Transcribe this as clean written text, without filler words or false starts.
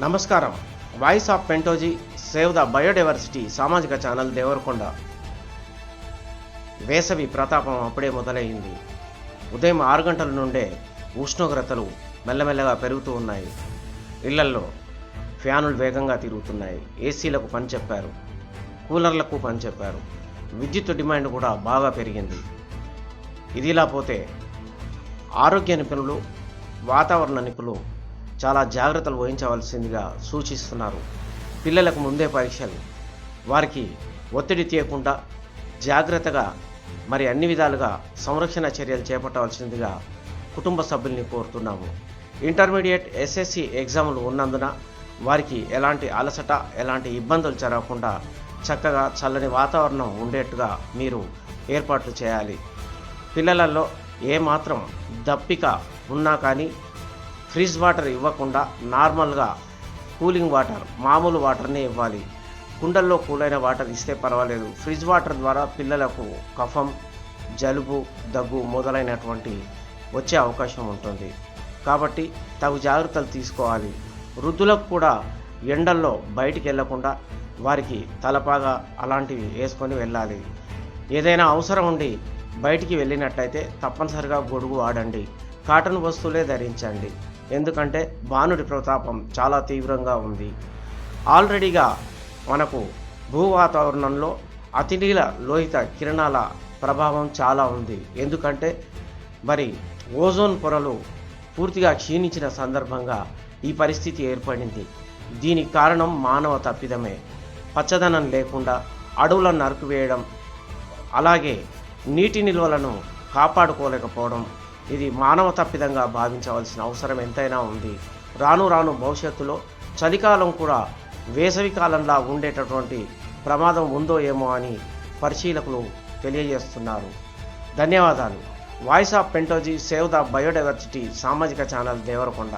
నమస్కారం. Voice of పెంటోజీ save the biodiversity సామాజిక ఛానల్ దేవరకొండ. వేసవి ప్రతాపం అప్పుడే మొదలైంది. ఉదయం 6 గంటల నుండే ఉష్ణోగ్రతలు మెల్లమెల్లగా పెరుగుతూ ఉన్నాయి. ఇళ్లల్లో ఫ్యానులు వేగంగా తిరుగుతున్నాయి. ఏసీలకు పని చెప్పారు, కూలర్లకు పని చెప్పారు. విద్యుత్ డిమాండ్ కూడా బాగా పెరిగింది. ఇదిలా పోతే ఆరోగ్య నిపుణులు, వాతావరణ నిపుణులు చాలా జాగ్రత్తలు వహించవలసిందిగా సూచిస్తున్నారు. పిల్లలకు ముందే పరీక్షలు, వారికి ఒత్తిడి తీయకుండా జాగ్రత్తగా అన్ని విధాలుగా సంరక్షణ చర్యలు చేపట్టవలసిందిగా కుటుంబ సభ్యుల్ని కోరుతున్నాము. ఇంటర్మీడియట్ ఎస్ఎస్సి ఎగ్జాములు ఉన్నందున వారికి ఎలాంటి అలసట, ఎలాంటి ఇబ్బందులు జరగకుండా చక్కగా చల్లని వాతావరణం ఉండేట్టుగా మీరు ఏర్పాట్లు చేయాలి. పిల్లలలో ఏమాత్రం దప్పిక ఉన్నా కానీ ఫ్రిజ్ వాటర్ ఇవ్వకుండా నార్మల్గా కూలింగ్ వాటర్, మామూలు వాటర్నే ఇవ్వాలి. కుండల్లో కూలైన వాటర్ ఇస్తే పర్వాలేదు. ఫ్రిజ్ వాటర్ ద్వారా పిల్లలకు కఫం, జలుబు, దగ్గు మొదలైనటువంటి వచ్చే అవకాశం ఉంటుంది. కాబట్టి తగు జాగ్రత్తలు తీసుకోవాలి. వృద్ధులకు కూడా ఎండల్లో బయటికి వెళ్లకుండా వారికి తలపాగా అలాంటివి వేసుకొని వెళ్ళాలి. ఏదైనా అవసరం ఉండి బయటికి వెళ్ళినట్లయితే తప్పనిసరిగా గొడుగు వాడండి. కాటన్ వస్తువులే ధరించండి. ఎందుకంటే భానుడి ప్రతాపం చాలా తీవ్రంగా ఉంది. ఆల్రెడీగా మనకు భూ వాతావరణంలో అతినీల లోహిత కిరణాల ప్రభావం చాలా ఉంది. ఎందుకంటే ఓజోన్ పొరలు పూర్తిగా క్షీణించిన సందర్భంగా ఈ పరిస్థితి ఏర్పడింది. దీనికి కారణం మానవ తప్పిదమే. పచ్చదనం లేకుండా అడవులను నరికివేయడం, అలాగే నీటి నిల్వలను కాపాడుకోలేకపోవడం, ఇది మానవ తప్పిదంగా భావించవలసిన అవసరం ఎంతైనా ఉంది. రాను రాను భవిష్యత్తులో చలికాలం కూడా వేసవి కాలంలా ఉండేటటువంటి ప్రమాదం ఉందో ఏమో అని పరిశీలకులు తెలియజేస్తున్నారు. ధన్యవాదాలు. వాయిస్ ఆఫ్ పెంటోజీ సేవ్ ద బయోడైవర్సిటీ సామాజిక ఛానల్ దేవరకొండ.